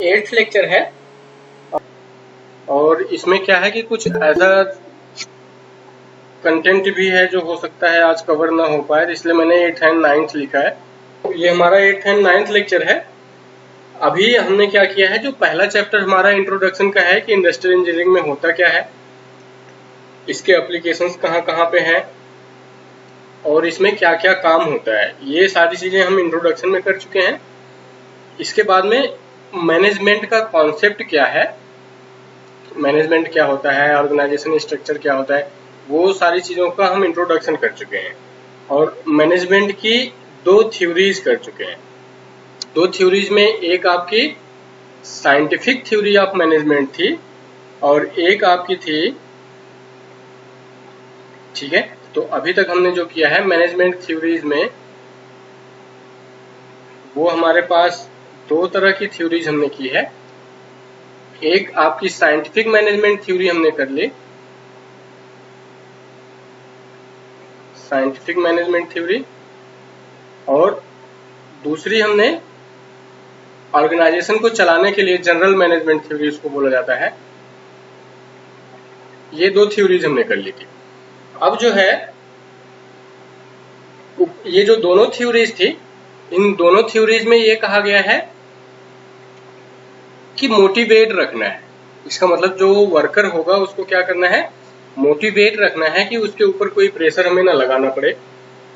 8th lecture है और इसमें क्या है कि कुछ ऐसा कंटेंट भी है जो हो सकता है आज कवर ना हो पाए, इसलिए मैंने 8th एंड 9th लिखा है। ये हमारा 8th एंड 9th लेक्चर है। अभी हमने क्या किया है, जो पहला चैप्टर हमारा इंट्रोडक्शन का है कि इंडस्ट्रियल इंजीनियरिंग में होता क्या है, इसके एप्लीकेशंस कहाँ कहाँ पे हैं और इसमें क्या क्या काम होता है, ये सारी चीजें हम इंट्रोडक्शन में कर चुके हैं। इसके बाद में मैनेजमेंट का कॉन्सेप्ट क्या है, मैनेजमेंट क्या होता है, ऑर्गेनाइजेशन स्ट्रक्चर क्या होता है, वो सारी चीजों का हम इंट्रोडक्शन कर चुके हैं। और मैनेजमेंट की दो थ्योरीज कर चुके हैं। दो थ्योरीज में एक आपकी साइंटिफिक थ्योरी ऑफ मैनेजमेंट थी और एक आपकी थी, ठीक है। तो अभी तक हमने जो किया है मैनेजमेंट थ्योरीज में, वो हमारे पास दो तरह की थ्योरीज हमने की है। एक आपकी साइंटिफिक मैनेजमेंट थ्योरी हमने कर ली, साइंटिफिक मैनेजमेंट थ्योरी, और दूसरी हमने ऑर्गेनाइजेशन को चलाने के लिए जनरल मैनेजमेंट थ्योरी उसको बोला जाता है। ये दो थ्योरीज हमने कर ली थी। अब जो है, ये जो दोनों थ्योरीज थी, इन दोनों थ्योरीज में ये कहा गया है कि मोटिवेट रखना है। इसका मतलब जो वर्कर होगा उसको क्या करना है, मोटिवेट रखना है कि उसके ऊपर कोई प्रेशर हमें ना लगाना पड़े,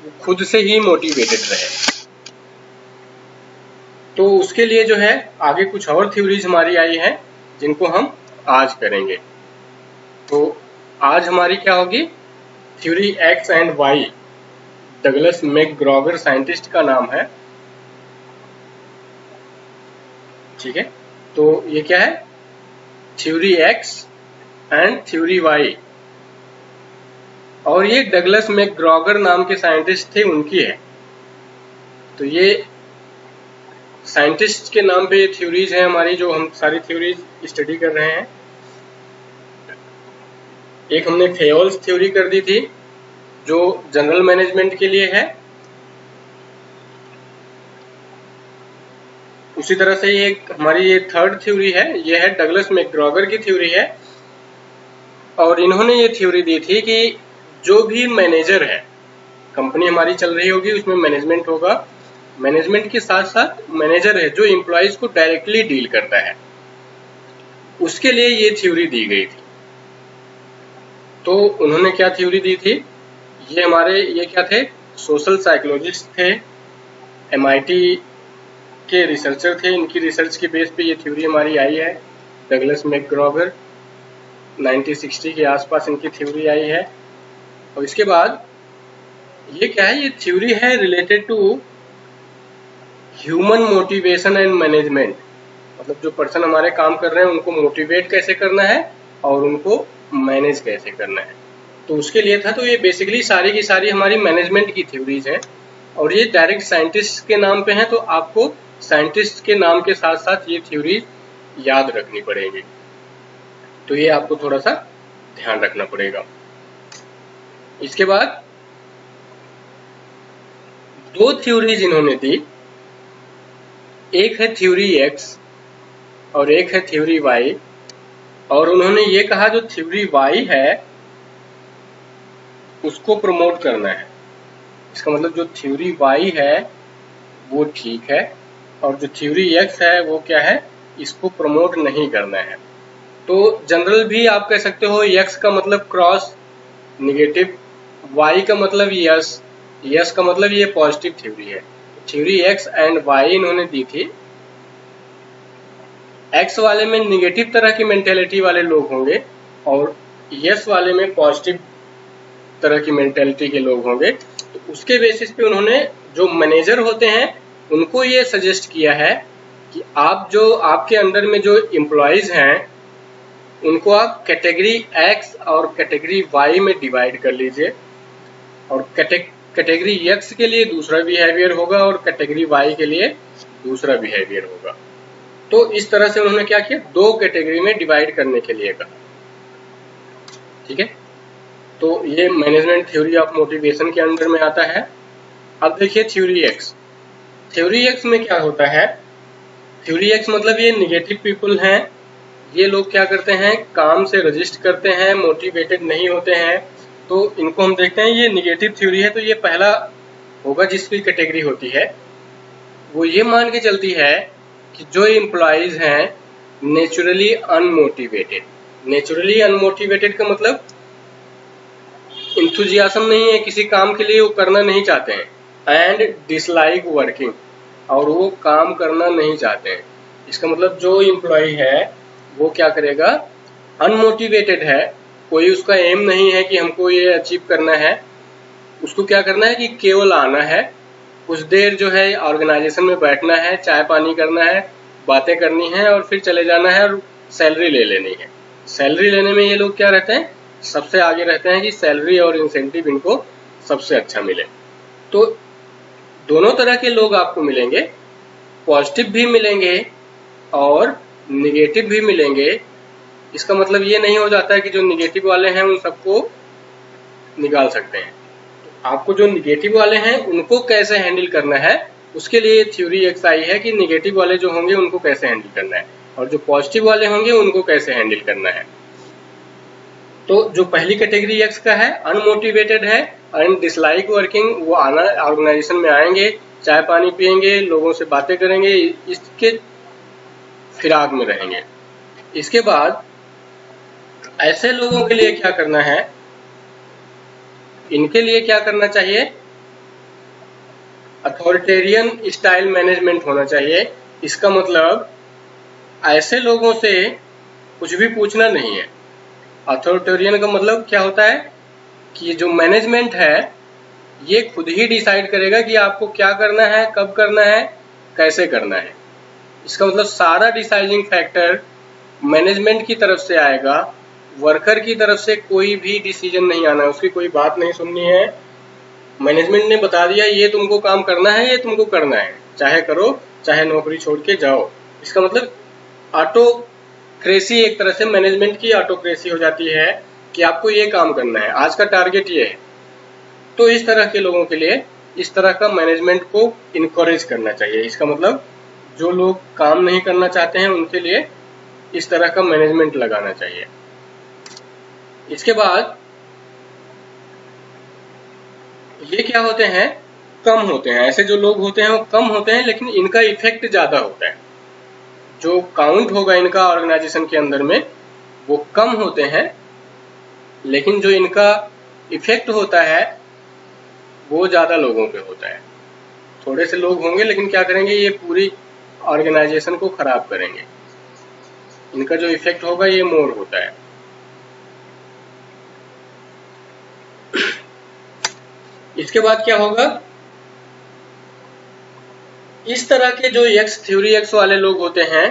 वो खुद से ही मोटिवेटेड रहे। तो उसके लिए जो है आगे कुछ और थ्योरीज हमारी आई हैं जिनको हम आज करेंगे। तो आज हमारी क्या होगी, theory X and Y. Douglas McGregor scientist का नाम है, ठीक है। तो ये क्या है, theory X and theory Y, और ये डगलस मैकग्रॉगर नाम के साइंटिस्ट थे, उनकी है। तो ये साइंटिस्ट के नाम पे थ्योरीज हैं हमारी, जो हम सारी थ्योरीज स्टडी कर रहे हैं। एक हमने फेयोल्स थ्योरी कर दी थी जो जनरल मैनेजमेंट के लिए है। उसी तरह से ये हमारी ये थर्ड थ्योरी है, ये है डगलस मैकग्रॉगर की थ्योरी है। और इन्होंने ये थ्योरी दी थी कि जो भी मैनेजर है, कंपनी हमारी चल रही होगी, उसमें मैनेजमेंट होगा, मैनेजमेंट के साथ साथ मैनेजर है जो एम्प्लॉइज को डायरेक्टली डील करता है, उसके लिए ये थ्योरी दी गई थी। तो उन्होंने क्या थ्योरी दी थी, ये हमारे ये क्या थे, सोशल साइकोलॉजिस्ट थे, MIT के रिसर्चर थे। इनकी रिसर्च के बेस पे ये थ्योरी हमारी आई है। डगलस मैकग्रॉगर 1960 के आसपास इनकी थ्योरी आई है। और इसके बाद ये क्या है, ये थ्योरी है related to human motivation and management. मतलब जो पर्सन हमारे काम कर रहे हैं उनको मोटिवेट कैसे करना है और उनको मैनेज कैसे करना है, तो उसके लिए था। तो ये बेसिकली सारी की सारी हमारी मैनेजमेंट की थ्योरीज हैं और ये डायरेक्ट साइंटिस्ट के नाम पे हैं, तो आपको साइंटिस्ट के नाम के साथ साथ ये थ्योरीज याद रखनी पड़ेगी। तो ये आपको थोड़ा सा ध्यान रखना पड़ेगा। इसके बाद दो थ्योरीज इन्होंने दी, एक है थ्योरी एक्स और एक है थ्योरी वाई। और उन्होंने ये कहा जो थ्योरी वाई है उसको प्रमोट करना है। इसका मतलब जो थ्योरी वाई है वो ठीक है और जो थ्योरी एक्स है वो क्या है, इसको प्रमोट नहीं करना है। तो जनरल भी आप कह सकते हो, एक्स का मतलब क्रॉस निगेटिव, वाई का मतलब यस, यस का मतलब ये पॉजिटिव थ्योरी है। थ्योरी एक्स एंड वाई इन्होंने दी थी। एक्स वाले में निगेटिव तरह की मेंटेलिटी वाले लोग होंगे और यस वाले में पॉजिटिव तरह की मेंटेलिटी के लोग होंगे। तो उसके बेसिस पे उन्होंने जो मैनेजर होते हैं उनको ये सजेस्ट किया है कि आप जो आपके अंडर में जो एम्प्लॉइज हैं उनको आप कैटेगरी एक्स और कैटेगरी वाई में डिवाइड कर लीजिए, और कैटेगरी एक्स के लिए दूसरा बिहेवियर होगा और कैटेगरी वाई के लिए दूसरा बिहेवियर होगा। तो इस तरह से उन्होंने क्या किया, दो कैटेगरी में डिवाइड करने के लिए कहा, ठीक है। तो ये मैनेजमेंट थ्योरी ऑफ मोटिवेशन के अंदर में आता है। अब देखिए थ्योरी एक्स। थ्योरी एक्स में क्या होता है, थ्योरी एक्स मतलब ये निगेटिव पीपल हैं। ये लोग क्या करते हैं, काम से रजिस्ट करते हैं, मोटिवेटेड नहीं होते हैं। तो इनको हम देखते हैं ये निगेटिव थ्योरी है। तो ये पहला होगा जिसकी कैटेगरी होती है, वो ये मान के चलती है कि जो एम्प्लॉइज हैं नेचुरली अनमोटिवेटेड। नेचुरली अनमोटिवेटेड का मतलब इंथुजियाज्म नहीं है किसी काम के लिए, वो करना नहीं चाहते हैं। एंड डिसलाइक वर्किंग, और वो काम करना नहीं चाहते हैं। इसका मतलब जो एम्प्लॉय है वो क्या करेगा, अनमोटिवेटेड है, कोई उसका एम नहीं है कि हमको ये अचीव करना है। उसको क्या करना है कि केवल आना है, कुछ देर जो है ऑर्गेनाइजेशन में बैठना है, चाय पानी करना है, बातें करनी है और फिर चले जाना है और सैलरी ले लेनी है। सैलरी लेने में ये लोग क्या रहते हैं, सबसे आगे रहते हैं कि सैलरी और इंसेंटिव इनको सबसे अच्छा मिले। तो दोनों तरह के लोग आपको मिलेंगे, पॉजिटिव भी मिलेंगे और निगेटिव भी मिलेंगे। इसका मतलब ये नहीं हो जाता है कि जो निगेटिव वाले हैं उन सबको निकाल सकते हैं। तो आपको जो निगेटिव वाले हैं उनको कैसे हैंडल करना है, उसके लिए थ्योरी एक्स आई है कि निगेटिव वाले जो होंगे उनको कैसे हैंडल करना है और जो पॉजिटिव वाले होंगे उनको कैसे हैंडल करना है। तो जो पहली कैटेगरी एक्स का है, अनमोटिवेटेड है एंड डिसलाइक वर्किंग, वो आना ऑर्गेनाइजेशन में आएंगे, चाय पानी पियेंगे, लोगों से बातें करेंगे, इसके फिराक में रहेंगे। इसके बाद ऐसे लोगों के लिए क्या करना है, इनके लिए क्या करना चाहिए, अथॉरिटेरियन स्टाइल मैनेजमेंट होना चाहिए। इसका मतलब ऐसे लोगों से कुछ भी पूछना नहीं है। अथॉरिटेरियन का मतलब क्या होता है कि जो मैनेजमेंट है ये खुद ही डिसाइड करेगा कि आपको क्या करना है, कब करना है, कैसे करना है। इसका मतलब सारा डिसाइडिंग फैक्टर मैनेजमेंट की तरफ से आएगा, वर्कर की तरफ से कोई भी डिसीजन नहीं आना है, उसकी कोई बात नहीं सुननी है। मैनेजमेंट ने बता दिया ये तुमको काम करना है, ये तुमको करना है, चाहे करो चाहे नौकरी छोड़ के जाओ। इसका मतलब ऑटोक्रेसी, एक तरह से मैनेजमेंट की ऑटोक्रेसी हो जाती है कि आपको ये काम करना है, आज का टारगेट ये है। तो इस तरह के लोगों के लिए इस तरह का मैनेजमेंट को इनकरेज करना चाहिए। इसका मतलब जो लोग काम नहीं करना चाहते हैं उनके लिए इस तरह का मैनेजमेंट लगाना चाहिए। इसके बाद ये क्या होते हैं, कम होते हैं। ऐसे जो लोग होते हैं वो कम होते हैं लेकिन इनका इफेक्ट ज्यादा होता है। जो काउंट होगा इनका ऑर्गेनाइजेशन के अंदर में वो कम होते हैं, लेकिन जो इनका इफेक्ट होता है वो ज्यादा लोगों पे होता है। थोड़े से लोग होंगे लेकिन क्या करेंगे, ये पूरी ऑर्गेनाइजेशन को खराब करेंगे। इनका जो इफेक्ट होगा ये मोर होता है। इसके बाद क्या होगा, इस तरह के जो एक्स थ्योरी एक्स वाले लोग होते हैं,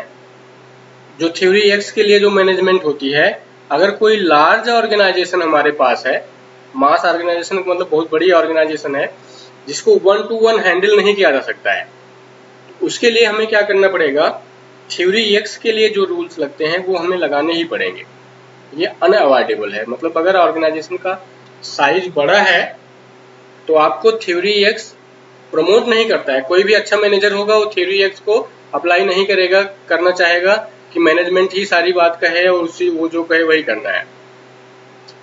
जो थ्योरी एक्स के लिए जो मैनेजमेंट होती है, अगर कोई लार्ज ऑर्गेनाइजेशन हमारे पास है, मास ऑर्गेनाइजेशन मतलब बहुत बड़ी ऑर्गेनाइजेशन है जिसको 1 to 1 हैंडल नहीं किया जा सकता है, उसके लिए हमें क्या करना पड़ेगा, थ्योरी एक्स के लिए जो रूल्स लगते हैं वो हमें लगाने ही पड़ेंगे। ये अनअवॉइडेबल है। मतलब अगर ऑर्गेनाइजेशन का साइज बड़ा है तो आपको थ्योरी एक्स प्रमोट नहीं करता है। कोई भी अच्छा मैनेजर होगा वो थ्योरी एक्स को अप्लाई नहीं करेगा, करना चाहेगा कि मैनेजमेंट ही सारी बात कहे और उसी वो जो कहे वही करना है।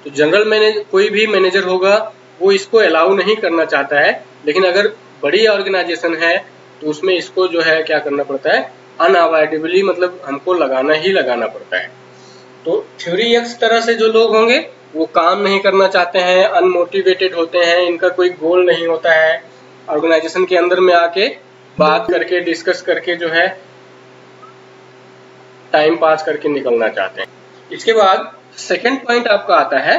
तो जनरल मैनेजर, कोई भी मैनेजर होगा वो इसको अलाउ नहीं करना चाहता है। लेकिन अगर बड़ी ऑर्गेनाइजेशन है तो उसमें इसको जो है क्या करना पड़ता है, अनअवॉइडेबली मतलब हमको लगाना ही लगाना पड़ता है। तो थ्योरी एक्स तरह से जो लोग होंगे वो काम नहीं करना चाहते हैं, अनमोटिवेटेड होते हैं, इनका कोई गोल नहीं होता है, ऑर्गेनाइजेशन के अंदर में आके बात करके डिस्कस करके जो है टाइम पास करके निकलना चाहते हैं। इसके बाद सेकंड पॉइंट आपका आता है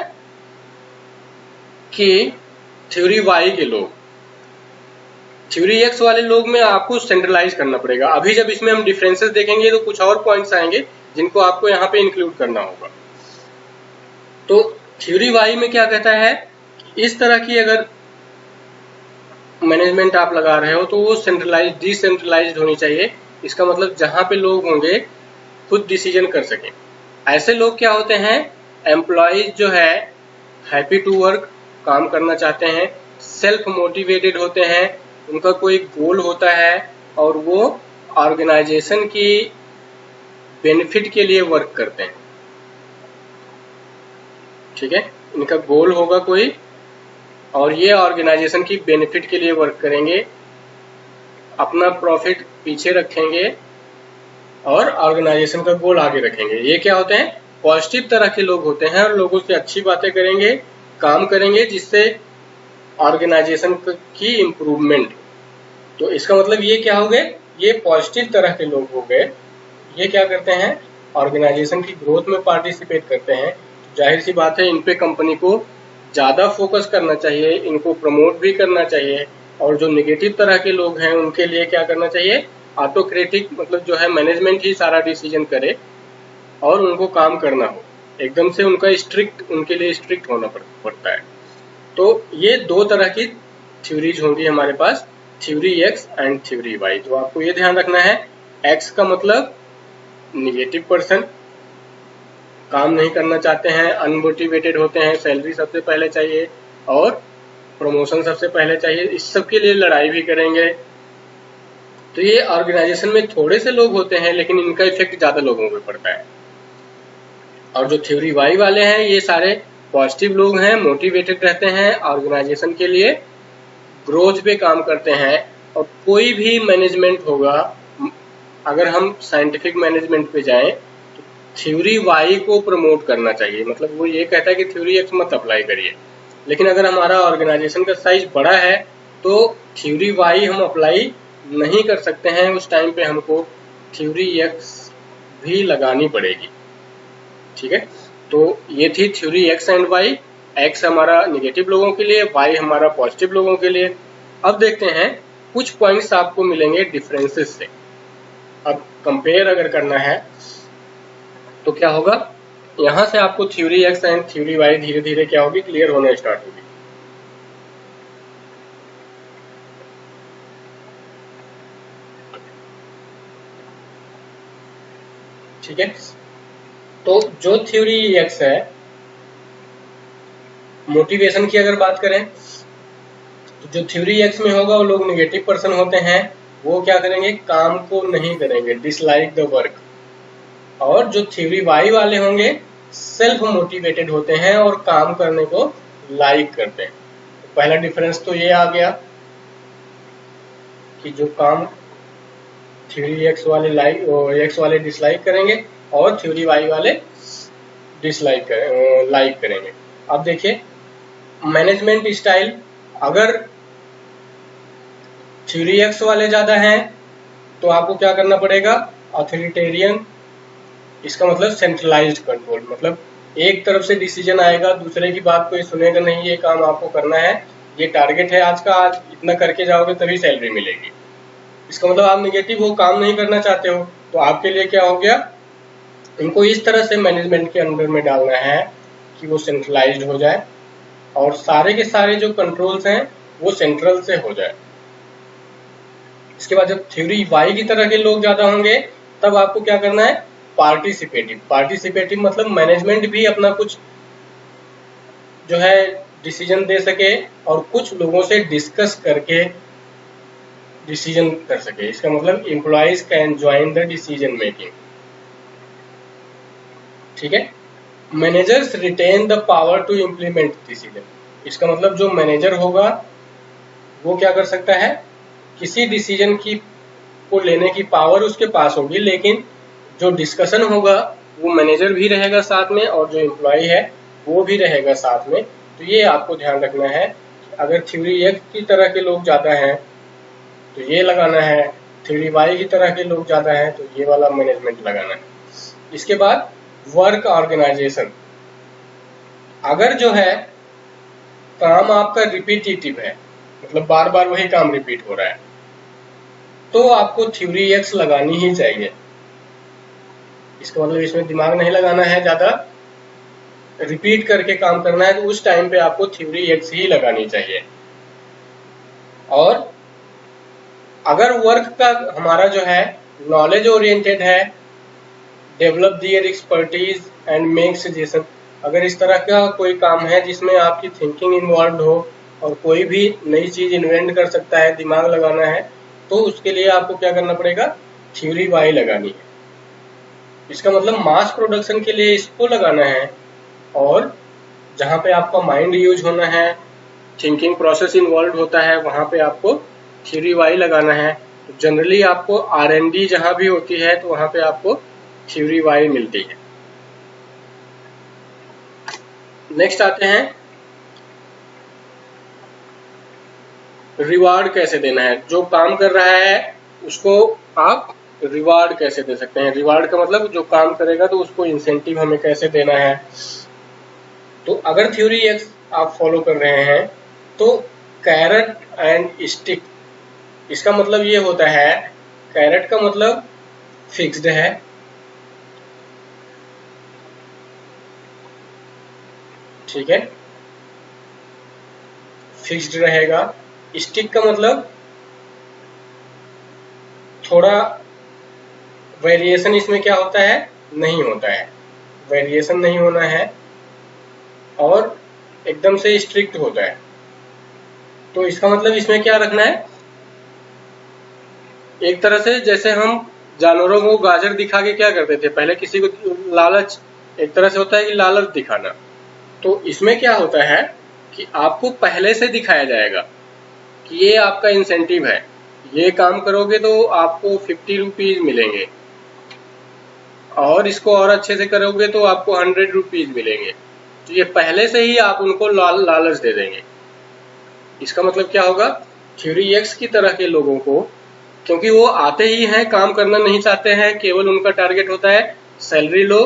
कि थ्योरी वाई के लोग, थ्योरी एक्स वाले लोग में आपको सेंट्रलाइज करना पड़ेगा। अभी जब इसमें हम डिफरेंसेस देखेंगे तो कुछ और पॉइंट्स आएंगे जिनको आपको यहाँ पे इंक्लूड करना होगा। तो थ्योरी वाई में क्या कहता है, इस तरह की अगर मैनेजमेंट आप लगा रहे हो तो वो सेंट्रलाइज डिसेंट्रलाइज्ड होनी चाहिए। इसका मतलब जहां पे लोग होंगे खुद डिसीजन कर सकें। ऐसे लोग क्या होते हैं, एम्प्लॉयज जो है हैप्पी टू वर्क, काम करना चाहते हैं, सेल्फ मोटिवेटेड होते हैं, उनका कोई गोल होता है और वो ऑर्गेनाइजेशन की बेनिफिट के लिए वर्क करते हैं। ठीक है, इनका गोल होगा कोई और ये ऑर्गेनाइजेशन की बेनिफिट के लिए वर्क करेंगे, अपना प्रॉफिट पीछे रखेंगे और ऑर्गेनाइजेशन का गोल आगे रखेंगे। ये क्या होते हैं? पॉजिटिव तरह के लोग होते हैं और लोगों से अच्छी बातें करेंगे, काम करेंगे जिससे ऑर्गेनाइजेशन की इम्प्रूवमेंट। तो इसका मतलब ये क्या हो गए? ये पॉजिटिव तरह के लोग हो गए। ये क्या करते हैं? ऑर्गेनाइजेशन की ग्रोथ में पार्टिसिपेट करते हैं। जाहिर सी बात है इन पे कंपनी को ज़्यादा फोकस करना चाहिए, इनको प्रमोट भी करना चाहिए। और जो नेगेटिव तरह के लोग हैं उनके लिए क्या करना चाहिए? ऑटोक्रेटिक, मतलब जो है मैनेजमेंट ही सारा डिसीजन करे और उनको काम करना हो, एकदम से उनका स्ट्रिक्ट, उनके लिए स्ट्रिक्ट होना पड़ता है। तो ये दो तरह की थ्योरीज होंगी हमारे पास, theory X and theory Y. तो आपको ये ध्यान रखना है, एक्स का मतलब निगेटिव पर्सन, काम नहीं करना चाहते हैं, अनमोटिवेटेड होते हैं, सैलरी सबसे पहले चाहिए और प्रमोशन सबसे पहले चाहिए, इस सब के लिए लड़ाई भी करेंगे। तो ये ऑर्गेनाइजेशन में थोड़े से लोग होते हैं लेकिन इनका इफेक्ट ज्यादा लोगों पे पड़ता है। और जो थ्योरी वाई वाले हैं ये सारे पॉजिटिव लोग हैं, मोटिवेटेड रहते हैं, ऑर्गेनाइजेशन के लिए ग्रोथ पे काम करते हैं। और कोई भी मैनेजमेंट होगा, अगर हम साइंटिफिक मैनेजमेंट पे जाएं तो थ्योरी वाई को प्रमोट करना चाहिए। मतलब वो ये कहता है कि थ्योरी एक्स मत अप्लाई करिए, लेकिन अगर हमारा ऑर्गेनाइजेशन का साइज बड़ा है तो थ्योरी वाई हम अप्लाई नहीं कर सकते हैं। उस टाइम पे हमको थ्योरी एक्स भी लगानी पड़ेगी। ठीक है, तो ये थी theory X and Y. X हमारा नेगेटिव लोगों के लिए, वाई हमारा पॉजिटिव लोगों के लिए। अब देखते हैं कुछ पॉइंट्स आपको मिलेंगे डिफरेंसेस से। अब कंपेयर अगर करना है तो क्या होगा, यहां से आपको theory X and theory Y धीरे धीरे क्या होगी, क्लियर होना स्टार्ट होगी। ठीक है, तो जो थ्योरी एक्स है, मोटिवेशन की अगर बात करें तो जो थ्योरी एक्स में होगा वो लोग नेगेटिव पर्सन होते हैं, वो क्या करेंगे, काम को नहीं करेंगे, डिसलाइक द वर्क। और जो थ्योरी वाई वाले होंगे सेल्फ मोटिवेटेड होते हैं और काम करने को लाइक करते हैं। तो पहला डिफरेंस तो ये आ गया कि जो काम थ्योरी एक्स वाले एक्स वाले डिसलाइक करेंगे और थ्योरी वाई वाले लाइक करेंगे। अब देखिए मैनेजमेंट स्टाइल, अगर थ्योरी एक्स वाले ज्यादा हैं तो आपको क्या करना पड़ेगा, ऑथोरिटेरियन, इसका मतलब सेंट्रलाइज्ड कंट्रोल। मतलब एक तरफ से डिसीजन आएगा, दूसरे की बात कोई सुनेगा नहीं, ये काम आपको करना है, ये टारगेट है आज का, आज इतना करके जाओगे तभी सैलरी मिलेगी। इसका मतलब आप नेगेटिव हो, काम नहीं करना चाहते हो, तो आपके लिए क्या हो गया, इनको इस तरह से मैनेजमेंट के अंडर में डालना है कि वो सेंट्रलाइज्ड हो जाए और सारे के सारे जो कंट्रोल्स हैं वो सेंट्रल से हो जाए। इसके बाद जब थ्योरी वाई की तरह के लोग ज्यादा होंगे तब आपको क्या करना है, पार्टिसिपेटिव। पार्टिसिपेटिव मतलब मैनेजमेंट भी अपना कुछ जो है डिसीजन दे सके और कुछ लोगों से डिस्कस करके डिसीजन कर सके। इसका मतलब employees can join the decision making. ठीक है, managers retain the power to implement decision. इसका मतलब जो मैनेजर होगा वो क्या कर सकता है, किसी डिसीजन की को लेने की पावर उसके पास होगी, लेकिन जो डिस्कशन होगा वो मैनेजर भी रहेगा साथ में और जो एम्प्लॉय है वो भी रहेगा साथ में। तो ये आपको ध्यान रखना है कि अगर थ्योरी एक्स की तरह के लोग ज्यादा हैं तो ये लगाना है, थ्योरी वाई की तरह के लोग ज्यादा हैं तो ये वाला मैनेजमेंट लगाना है। इसके बाद वर्क ऑर्गेनाइजेशन, अगर जो है काम आपका रिपीटेटिव है, मतलब बार बार वही काम रिपीट हो रहा है, तो आपको थ्योरी एक्स लगानी ही चाहिए। इसका मतलब इसमें दिमाग नहीं लगाना है, ज्यादा रिपीट करके काम करना है तो उस टाइम पे आपको थ्योरी एक्स ही लगानी चाहिए। और अगर वर्क का हमारा जो है नॉलेज ओरिएंटेड है, develop their expertise and make suggestion, अगर इस तरह का कोई काम है जिसमें आपकी थिंकिंग इन्वॉल्व हो और कोई भी नई चीज इन्वेंट कर सकता है, दिमाग लगाना है, तो उसके लिए आपको क्या करना पड़ेगा, थ्योरी वाई लगानी है। इसका मतलब मास प्रोडक्शन के लिए इसको लगाना है, और जहाँ पे आपका माइंड यूज होना है, थिंकिंग प्रोसेस इन्वॉल्व होता है, वहां पे आपको थ्योरी वाई लगाना है। तो जनरली आपको R&D जहां भी होती है तो वहां पे आपको थ्योरी वाई मिलती है। नेक्स्ट आते हैं रिवार्ड कैसे देना है। जो काम कर रहा है उसको आप रिवार्ड कैसे दे सकते हैं। रिवार्ड का मतलब जो काम करेगा तो उसको इंसेंटिव हमें कैसे देना है। तो अगर थ्योरी एक्स आप फॉलो कर रहे हैं तो कैरेट एंड स्टिक, इसका मतलब ये होता है, कैरेट का मतलब फिक्स्ड है, ठीक है, फिक्स्ड रहेगा। स्टिक का मतलब थोड़ा वेरिएशन इसमें क्या होता है, नहीं होता है, वेरिएशन नहीं होना है, और एकदम से स्ट्रिक्ट होता है। तो इसका मतलब इसमें क्या रखना है, एक तरह से जैसे हम जानवरों को गाजर दिखा के क्या करते थे पहले, किसी को लालच, एक तरह से होता है कि लालच दिखाना। तो इसमें क्या होता है कि आपको पहले से दिखाया जाएगा कि ये आपका इंसेंटिव है, ये काम करोगे तो आपको 50 रुपीज मिलेंगे, और इसको और अच्छे से करोगे तो आपको 100 रुपीज मिलेंगे। तो ये पहले से ही आप उनको लालच दे देंगे। इसका मतलब क्या होगा, थ्योरी एक्स की तरह के लोगों को, क्योंकि वो आते ही हैं, काम करना नहीं चाहते हैं, केवल उनका टारगेट होता है सैलरी लो,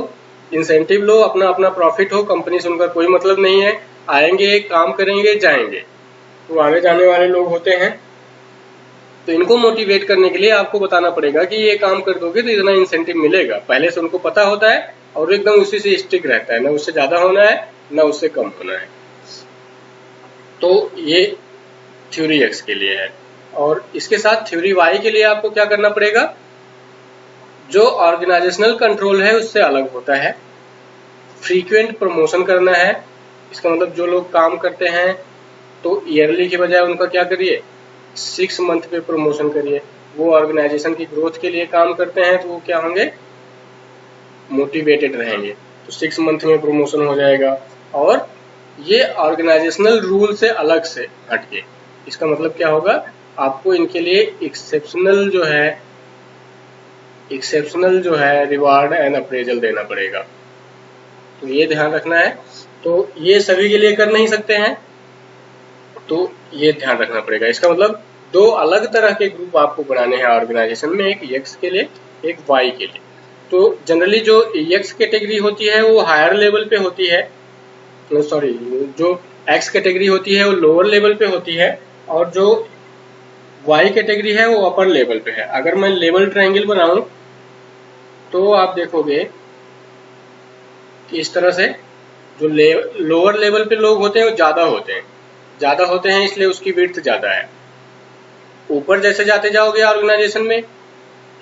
इंसेंटिव लो, अपना अपना प्रॉफिट हो, कंपनी से उनका कोई मतलब नहीं है, आएंगे काम करेंगे जाएंगे। तो आगे जाने वाले लोग होते हैं। तो इनको मोटिवेट करने के लिए आपको बताना पड़ेगा कि ये काम कर दोगे तो इतना इंसेंटिव मिलेगा, पहले से उनको पता होता है, और एकदम उसी से स्टिक रहता है, ना उससे ज्यादा होना है ना उससे कम होना है। तो ये थ्योरी एक्स के लिए है। और इसके साथ थ्योरी वाई के लिए आपको क्या करना पड़ेगा, जो ऑर्गेनाइजेशनल कंट्रोल है उससे अलग होता है, फ्रीक्वेंट प्रमोशन करना है। इसका मतलब जो लोग काम करते हैं तो ईयरली के बजाय उनका क्या करिए, 6 मंथ पे प्रमोशन करिए। वो ऑर्गेनाइजेशन की ग्रोथ के लिए काम करते हैं तो वो क्या होंगे, मोटिवेटेड रहेंगे, तो 6 मंथ में प्रमोशन हो जाएगा। और ये ऑर्गेनाइजेशनल रूल से अलग से हटके, इसका मतलब क्या होगा, आपको इनके लिए एक्सेप्शनल जो है रिवार्ड एंड अप्रेजल देना पड़ेगा। तो ये ध्यान रखना है। तो ये सभी के लिए कर नहीं सकते हैं, तो ये ध्यान रखना पड़ेगा। इसका मतलब 2 अलग तरह के ग्रुप आपको बनाने हैं ऑर्गेनाइजेशन में, एक एक्स के लिए एक वाई के लिए। तो जनरली जो एक्स कैटेगरी होती है वो हायर लेवल पे होती है, सॉरी जो एक्स कैटेगरी होती है वो लोअर लेवल पे होती है, और जो वाई कैटेगरी है वो अपर लेवल पे है। अगर मैं लेवल ट्रायंगल बनाऊं तो आप देखोगे कि इस तरह से जो लोअर लेवल पे लोग होते हैं वो ज्यादा होते हैं इसलिए उसकी विड्थ ज्यादा है। ऊपर जैसे जाते जाओगे ऑर्गेनाइजेशन में,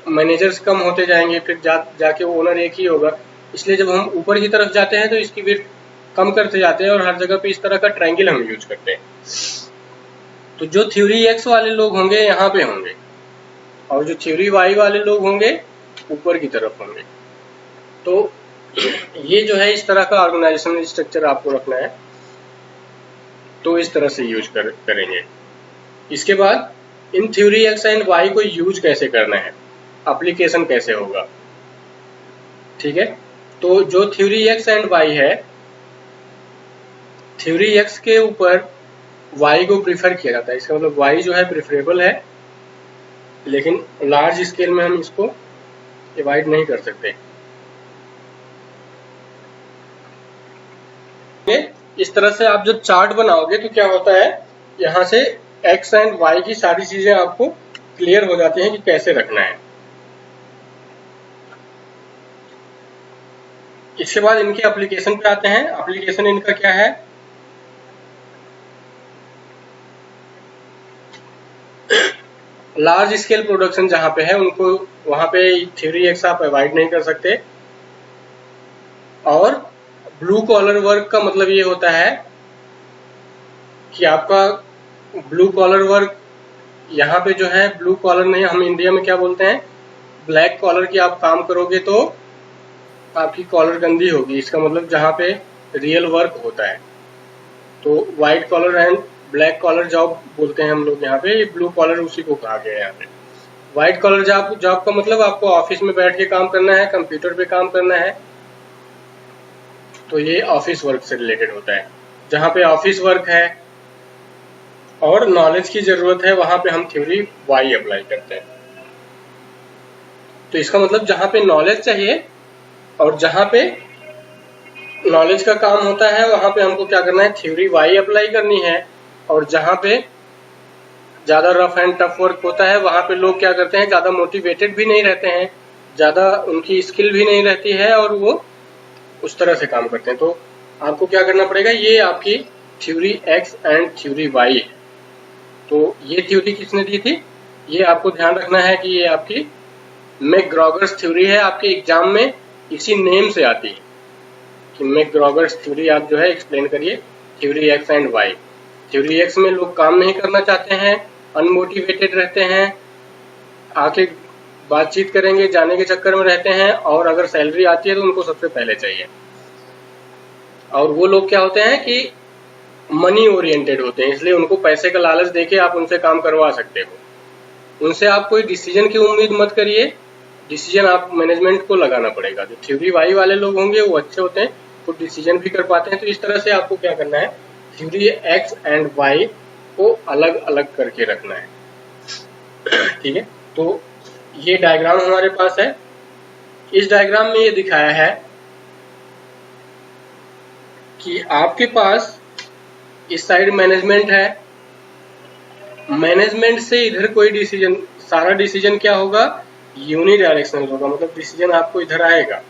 मैनेजर्स कम होते जाएंगे, फिर जाके ओनर एक ही होगा, इसलिए जब हम ऊपर की तरफ जाते हैं तो इसकी विड्थ कम करते जाते हैं, और हर जगह पे इस तरह का ट्रायंगल हम यूज करते हैं। तो जो थ्योरी एक्स वाले लोग होंगे यहाँ पे होंगे, और जो थ्योरी वाई वाले लोग होंगे ऊपर की तरफ होंगे। तो ये जो है इस तरह का ऑर्गेनाइजेशनल स्ट्रक्चर आपको रखना है, तो इस तरह से यूज करेंगे। इसके बाद इन थ्योरी एक्स एंड वाई को यूज कैसे करना है, एप्लीकेशन कैसे होगा, ठीक है। तो जो थ्योरी एक्स एंड वाई है, थ्योरी एक्स के ऊपर वाई को प्रीफर किया जाता है। इसका मतलब वाई जो है प्रेफरेबल है, लेकिन लार्ज स्केल में हम इसको डिवाइड नहीं कर सकते। इस तरह से आप जब चार्ट बनाओगे तो क्या होता है, यहाँ से एक्स एंड वाई की सारी चीजें आपको क्लियर हो जाती हैं कि कैसे रखना है। इसके बाद इनके एप्लीकेशन पे आते हैं। एप्लीकेशन इनका क्या है, लार्ज स्केल प्रोडक्शन जहां पे है उनको वहां पे थ्योरी एक्स आप अवॉइड नहीं कर सकते। और ब्लू कॉलर वर्क का मतलब ये होता है कि आपका ब्लू कॉलर वर्क यहाँ पे जो है, ब्लू कॉलर नहीं, हम इंडिया में क्या बोलते हैं, ब्लैक कॉलर की आप काम करोगे तो आपकी कॉलर गंदी होगी, इसका मतलब जहाँ पे रियल वर्क होता है। तो white collar and black collar job बोलते हैं हम लोग यहाँ पे, ब्लू कॉलर उसी को कहा गया है यहाँ पे। व्हाइट कॉलर जॉब का मतलब आपको ऑफिस में बैठ के काम करना है, कंप्यूटर पे काम करना है, तो ये ऑफिस वर्क से रिलेटेड होता है। जहाँ पे ऑफिस वर्क है और नॉलेज की जरूरत है वहां पे हम थ्योरी वाई अप्लाई करते हैं। तो इसका मतलब जहाँ पे नॉलेज चाहिए और जहाँ पे नॉलेज का काम होता है वहां पे हमको क्या करना है, थ्योरी वाई अप्लाई करनी है। और जहाँ पे ज्यादा रफ एंड टफ वर्क होता है वहां पे लोग क्या करते हैं, ज्यादा मोटिवेटेड भी नहीं रहते हैं, ज्यादा उनकी स्किल भी नहीं रहती है और वो उस तरह से काम करते हैं। तो आपको क्या करना पड़ेगा, ये आपकी theory X and theory Y है। तो ये थ्योरी किसने दी थी, ये आपको ध्यान रखना है कि ये आपकी मैकग्रॉगर्स थ्योरी है। आपके एग्जाम में इसी नेम से आती है कि मैकग्रॉगर्स थ्योरी आप जो है एक्सप्लेन करिए theory X and Y. Theory X में लोग काम नहीं करना चाहते हैं, अनमोटिवेटेड रहते हैं, आके बातचीत करेंगे जाने के चक्कर में रहते हैं, और अगर सैलरी आती है तो उनको सबसे पहले चाहिए। और वो लोग क्या होते हैं कि मनी ओरिएंटेड होते हैं, इसलिए उनको पैसे का लालच देके आप उनसे काम करवा सकते हो। उनसे आप कोई डिसीजन की उम्मीद मत करिए, डिसीजन आप मैनेजमेंट को लगाना पड़ेगा। जो थ्योरी वाई वाले लोग होंगे वो अच्छे होते हैं, वो डिसीजन भी कर पाते हैं। तो इस तरह से आपको क्या करना है, थ्योरी एक्स एंड वाई को अलग अलग करके रखना है। ठीक है, तो ये डायग्राम हमारे पास है। इस डायग्राम में ये दिखाया है कि आपके पास इस साइड मैनेजमेंट है, मैनेजमेंट से इधर कोई डिसीजन, सारा डिसीजन क्या होगा, यूनि डायरेक्शनल होगा, मतलब डिसीजन आपको इधर आएगा,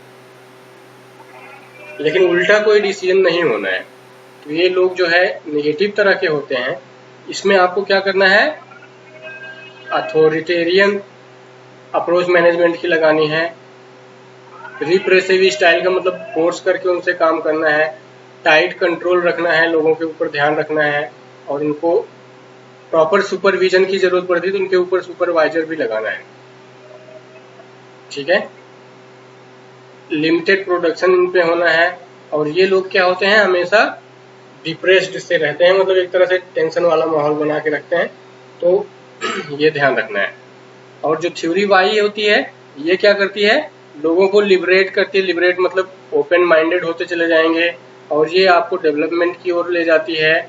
लेकिन उल्टा कोई डिसीजन नहीं होना है। तो ये लोग जो है नेगेटिव तरह के होते हैं। इसमें आपको क्या करना है, अथॉरिटेरियन अप्रोच मैनेजमेंट की लगानी है। रिप्रेसिव स्टाइल का मतलब फोर्स करके उनसे काम करना है, टाइट कंट्रोल रखना है, लोगों के ऊपर ध्यान रखना है, और उनको प्रॉपर सुपरविजन की जरूरत पड़ती है तो उनके ऊपर सुपरवाइजर भी लगाना है। ठीक है, लिमिटेड प्रोडक्शन इन पे होना है। और ये लोग क्या होते हैं, हमेशा डिप्रेस्ड से रहते हैं, मतलब एक तरह से टेंशन वाला माहौल बना के रखते हैं, तो ये ध्यान रखना है। और जो थ्योरी वाई होती है ये क्या करती है, लोगों को लिबरेट करती है। लिबरेट मतलब ओपन माइंडेड होते चले जाएंगे, और ये आपको डेवलपमेंट की ओर ले जाती है।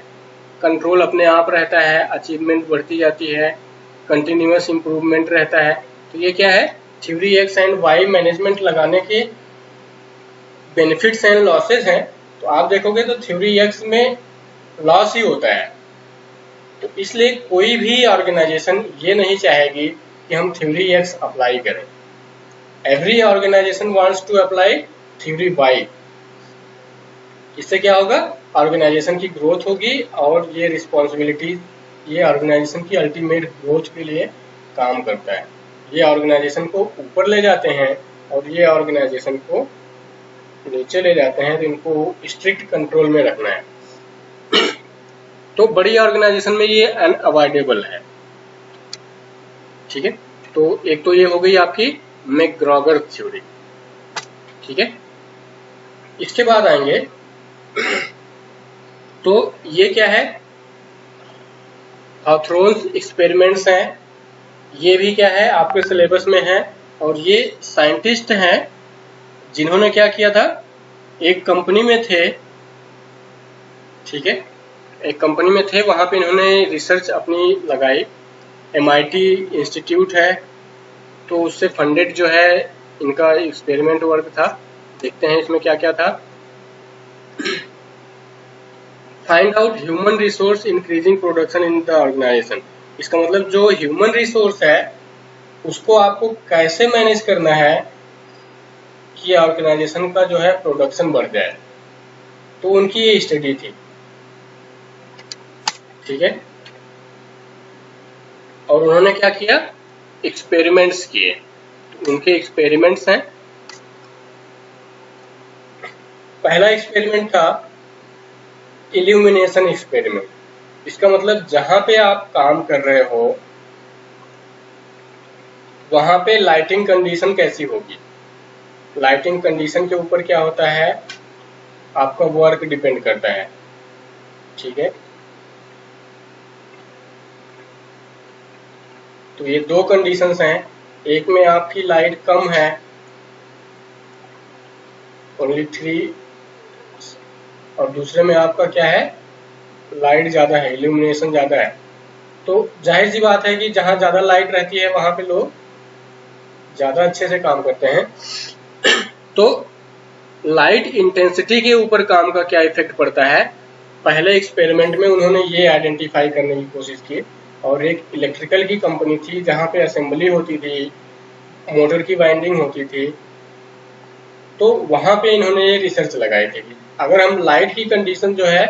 कंट्रोल अपने आप रहता है, अचीवमेंट बढ़ती जाती है, कंटिन्यूअस इम्प्रूवमेंट रहता है। तो ये क्या है, theory X and Y management लगाने के बेनिफिट्स एंड लॉसेज हैं। तो आप देखोगे तो थ्योरी एक्स में लॉस ही होता है, तो इसलिए कोई भी ऑर्गेनाइजेशन ये नहीं चाहेगी कि हम थ्योरी एक्स अप्लाई करें। Every organisation wants to apply theory Y. इससे क्या होगा, ऑर्गेनाइजेशन की ग्रोथ होगी, और ये रिस्पॉन्सिबिलिटी ये ऑर्गेनाइजेशन की अल्टीमेट ग्रोथ के लिए काम करता है। ये ऑर्गेनाइजेशन को ऊपर ले जाते हैं और ये ऑर्गेनाइजेशन को नीचे ले जाते हैं, तो इनको स्ट्रिक्ट कंट्रोल में रखना है। तो बड़ी ऑर्गेनाइजेशन में ये अनअवॉइडेबल है। ठीक है, तो एक तो ये हो गई आपकी मैकग्रॉगर थ्योरी। ठीक है, इसके बाद आएंगे तो ये क्या है, हॉथरॉन्स एक्सपेरिमेंट्स हैं। ये भी क्या है, आपके सिलेबस में है। और ये साइंटिस्ट हैं जिन्होंने क्या किया था, एक कंपनी में थे। ठीक है, एक कंपनी में थे, वहां पे इन्होंने रिसर्च अपनी लगाई। MIT इंस्टीट्यूट है, तो उससे फंडेड जो है इनका एक्सपेरिमेंट वर्क था। देखते हैं इसमें क्या क्या था। Find out human resource increasing production in the organisation. इसका मतलब जो ह्यूमन रिसोर्स है उसको आपको कैसे मैनेज करना है कि ऑर्गेनाइजेशन का जो है प्रोडक्शन बढ़ जाए, तो उनकी ये स्टडी थी। ठीक है, और उन्होंने क्या किया, एक्सपेरिमेंट्स किए। तो उनके एक्सपेरिमेंट्स हैं। पहला एक्सपेरिमेंट था इल्यूमिनेशन एक्सपेरिमेंट। इसका मतलब जहां पे आप काम कर रहे हो वहां पे लाइटिंग कंडीशन कैसी होगी। लाइटिंग कंडीशन के ऊपर क्या होता है, आपका वर्क डिपेंड करता है। ठीक है, तो ये दो कंडीशंस हैं, एक में आपकी लाइट कम है, ओनली 3, और दूसरे में आपका क्या है, लाइट ज्यादा है, इल्यूमिनेशन ज्यादा है। तो जाहिर सी बात है कि जहां ज्यादा लाइट रहती है वहां पे लोग ज्यादा अच्छे से काम करते हैं। तो लाइट इंटेंसिटी के ऊपर काम का क्या इफेक्ट पड़ता है, पहले एक्सपेरिमेंट में उन्होंने ये आइडेंटिफाई करने की कोशिश की, और एक इलेक्ट्रिकल की कंपनी थी जहां पे असेंबली होती थी, मोटर की वाइंडिंग होती थी, तो वहां पे इन्होंने ये रिसर्च लगाई थी कि अगर हम लाइट की कंडीशन जो है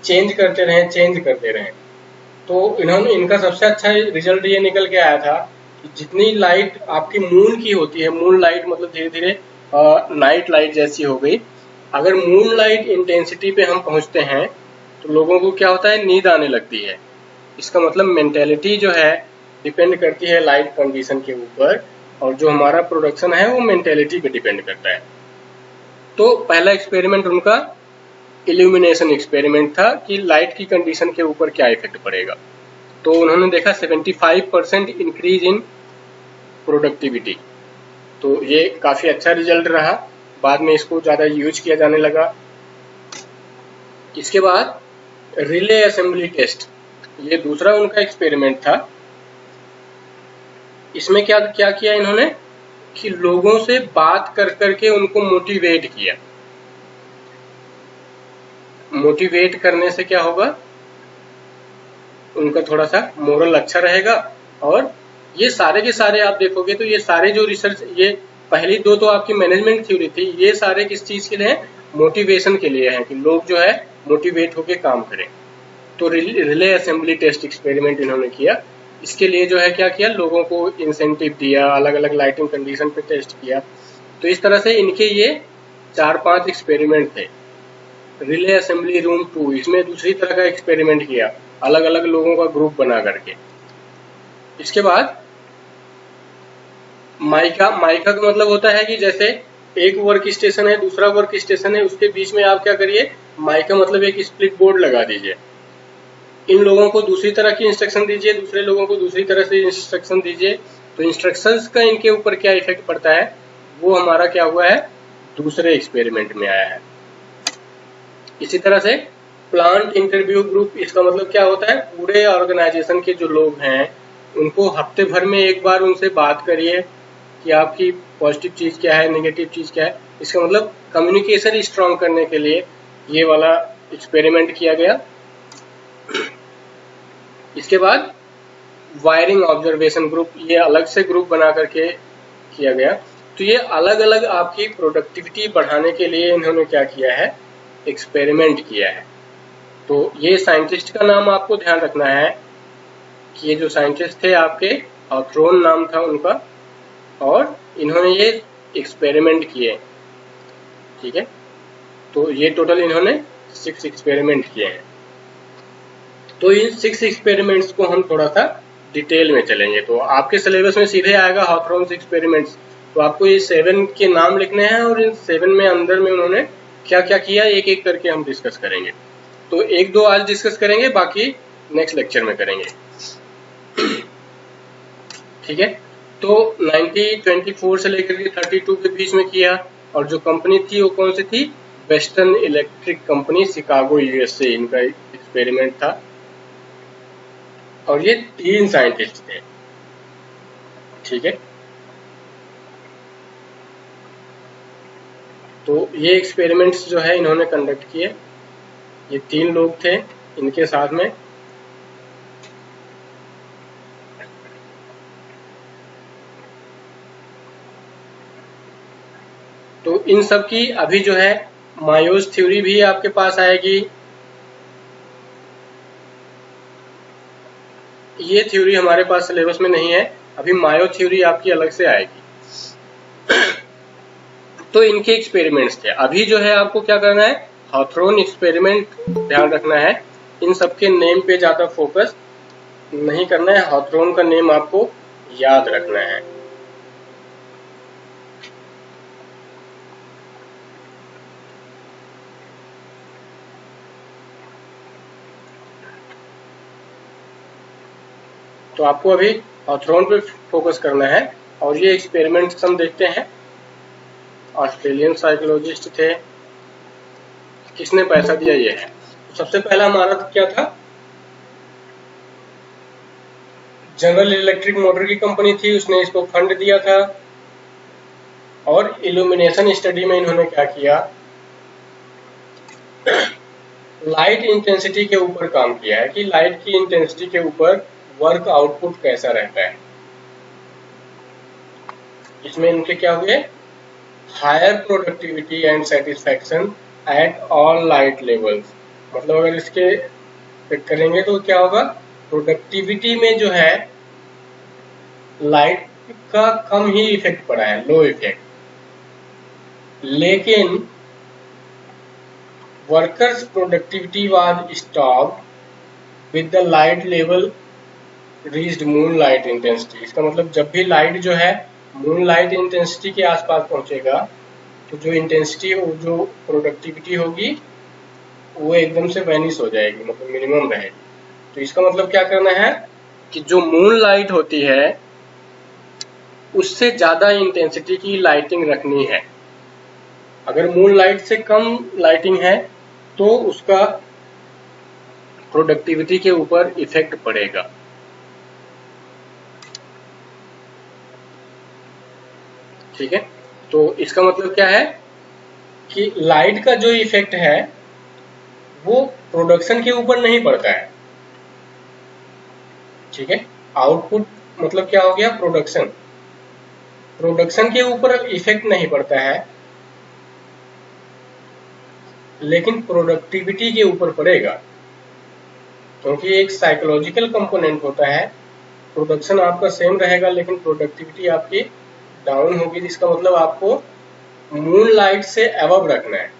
चेंज करते रहें, तो इनका सबसे अच्छा रिजल्ट ये निकल के आया था कि जितनी लाइट आपकी मून की होती है, मून लाइट मतलब धीरे धीरे नाइट लाइट जैसी हो गई, अगर मून लाइट इंटेंसिटी पे हम पहुंचते हैं तो लोगों को क्या होता है, नींद आने लगती है। इसका मतलब मेंटेलिटी जो है डिपेंड करती है लाइट कंडीशन के ऊपर, और जो हमारा प्रोडक्शन है वो मेंटेलिटी पे डिपेंड करता है। तो पहला एक्सपेरिमेंट उनका इल्यूमिनेशन एक्सपेरिमेंट था कि लाइट की कंडीशन के ऊपर क्या इफेक्ट पड़ेगा। तो उन्होंने देखा 75% इंक्रीज इन प्रोडक्टिविटी, तो ये काफी अच्छा रिजल्ट रहा। बाद में इसको ज्यादा यूज किया जाने लगा। इसके बाद रिले असेंबली टेस्ट, ये दूसरा उनका एक्सपेरिमेंट था। इसमें क्या क्या किया इन्होंने कि लोगों से बात कर करके उनको मोटिवेट किया। मोटिवेट करने से क्या होगा, उनका थोड़ा सा मोरल अच्छा रहेगा। और ये सारे के सारे आप देखोगे तो ये सारे जो रिसर्च, ये पहली दो तो आपकी मैनेजमेंट थ्योरी थी, ये सारे किस चीज के लिए हैं, मोटिवेशन के लिए हैं कि लोग जो है मोटिवेट होके काम करें। तो रिले असेंबली टेस्ट एक्सपेरिमेंट इन्होंने किया। इसके लिए जो है क्या किया, लोगों को इंसेंटिव दिया, अलग अलग लाइटिंग कंडीशन पे टेस्ट किया। तो इस तरह से इनके ये 4-5 एक्सपेरिमेंट थे। रिले असेंबली रूम 2, इसमें दूसरी तरह का एक्सपेरिमेंट किया, अलग अलग लोगों का ग्रुप बना करके। इसके बाद माइका, माइका का मतलब होता है कि जैसे एक वर्क स्टेशन है, दूसरा वर्क स्टेशन है, उसके बीच में आप क्या करिए, माइका मतलब एक स्प्लिट बोर्ड लगा दीजिए। इन लोगों को दूसरी तरह की इंस्ट्रक्शन दीजिए, दूसरे लोगों को दूसरी तरह से इंस्ट्रक्शन दीजिए। तो इंस्ट्रक्शंस का इनके ऊपर क्या इफेक्ट पड़ता है, वो हमारा क्या हुआ है, दूसरे एक्सपेरिमेंट में आया है। इसी तरह से प्लांट इंटरव्यू ग्रुप, इसका मतलब क्या होता है, पूरे ऑर्गेनाइजेशन के जो लोग हैं उनको हफ्ते भर में एक बार उनसे बात करिए कि आपकी पॉजिटिव चीज क्या है, नेगेटिव चीज क्या है। इसका मतलब कम्युनिकेशन स्ट्रांग करने के लिए ये वाला एक्सपेरिमेंट किया गया। इसके बाद वायरिंग ऑब्जर्वेशन ग्रुप, ये अलग से ग्रुप बना करके किया गया। तो ये अलग अलग आपकी प्रोडक्टिविटी बढ़ाने के लिए इन्होंने क्या किया है, एक्सपेरिमेंट किया है। तो ये साइंटिस्ट का नाम आपको ध्यान रखना है कि ये जो साइंटिस्ट थे आपके, हॉथरॉन नाम था उनका, और इन्होंने ये एक्सपेरिमेंट किए। ठीक है, तो ये टोटल इन्होंने 6 एक्सपेरिमेंट किए हैं। तो इन 6 एक्सपेरिमेंट्स को हम थोड़ा सा डिटेल में चलेंगे। तो आपके सिलेबस में सीधे आएगा हॉथरॉन्स एक्सपेरिमेंट्स, तो आपको ये 7 के नाम लिखने हैं, और इन 7 में अंदर में उन्होंने क्या क्या किया एक एक करके हम डिस्कस करेंगे। तो 1-2 आज डिस्कस करेंगे, बाकी नेक्स्ट लेक्चर में करेंगे। ठीक है, तो 1924 से लेकर के 32 के बीच में किया, और जो कंपनी थी वो कौन सी थी, western electric company, Chicago USA, इनका एक्सपेरिमेंट था। और ये 3 साइंटिस्ट थे। ठीक है, तो ये एक्सपेरिमेंट्स जो है इन्होंने कंडक्ट किए, ये 3 लोग थे इनके साथ में। तो इन सब की अभी जो है मायोस थ्योरी भी आपके पास आएगी। ये थ्योरी हमारे पास सिलेबस में नहीं है, अभी मायो थ्योरी आपकी अलग से आएगी। तो इनके एक्सपेरिमेंट्स थे। अभी जो है आपको क्या करना है, हॉथरॉन एक्सपेरिमेंट ध्यान रखना है, इन सबके नेम पे ज्यादा फोकस नहीं करना है, हॉथरॉन का नेम आपको याद रखना है। तो आपको अभी हॉथरॉन पे फोकस करना है। और ये एक्सपेरिमेंट्स हम देखते हैं। ऑस्ट्रेलियन साइकोलॉजिस्ट थे, किसने पैसा दिया ये है। सबसे पहला हमारा क्या था, जनरल इलेक्ट्रिक मोटर की कंपनी थी, उसने इसको फंड दिया था। और इल्यूमिनेशन स्टडी में इन्होंने क्या किया, लाइट इंटेंसिटी के ऊपर काम किया है कि लाइट की इंटेंसिटी के ऊपर वर्क आउटपुट कैसा रहता है। इसमें इनके क्या हुए, higher productivity and satisfaction at all light levels. मतलब अगर इसके करेंगे तो क्या होगा, प्रोडक्टिविटी में जो है लाइट का कम ही इफेक्ट पड़ा है, लो इफेक्ट। लेकिन workers productivity was stopped with the light level reached moon light intensity. इसका मतलब जब भी लाइट जो है मून लाइट इंटेंसिटी के आसपास पहुंचेगा तो जो इंटेंसिटी, जो प्रोडक्टिविटी होगी वो एकदम से वैनिश हो जाएगी, मतलब मिनिमम रहेगी। तो इसका मतलब क्या करना है कि जो मून लाइट होती है उससे ज्यादा इंटेंसिटी की लाइटिंग रखनी है। अगर मून लाइट से कम लाइटिंग है तो उसका प्रोडक्टिविटी के ऊपर इफेक्ट पड़ेगा। ठीक है, तो इसका मतलब क्या है कि लाइट का जो इफेक्ट है वो प्रोडक्शन के ऊपर नहीं पड़ता है। ठीक है, आउटपुट मतलब क्या हो गया, प्रोडक्शन। प्रोडक्शन के ऊपर इफेक्ट नहीं पड़ता है, लेकिन प्रोडक्टिविटी के ऊपर पड़ेगा, क्योंकि एक साइकोलॉजिकल कंपोनेंट होता है। प्रोडक्शन आपका सेम रहेगा लेकिन प्रोडक्टिविटी आपकी डाउन होगी, जिसका मतलब आपको मून लाइट से अबव रखना है।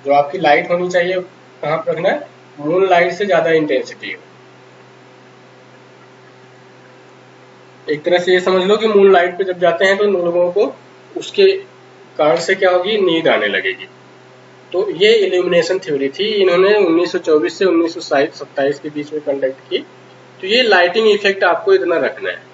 जो आपकी लाइट होनी चाहिए कहाँ पर रखना है, मून लाइट से ज्यादा इंटेंसिटी हो। एक तरह से ये समझ लो कि मून लाइट पे जब जाते हैं तो लोगों को उसके कारण से क्या होगी, नींद आने लगेगी। तो ये इल्यूमिनेशन थ्योरी थी, इन्होंने 1924 से 1927 के बीच में कंडक्ट की। तो ये लाइटिंग इफेक्ट आपको इतना रखना है।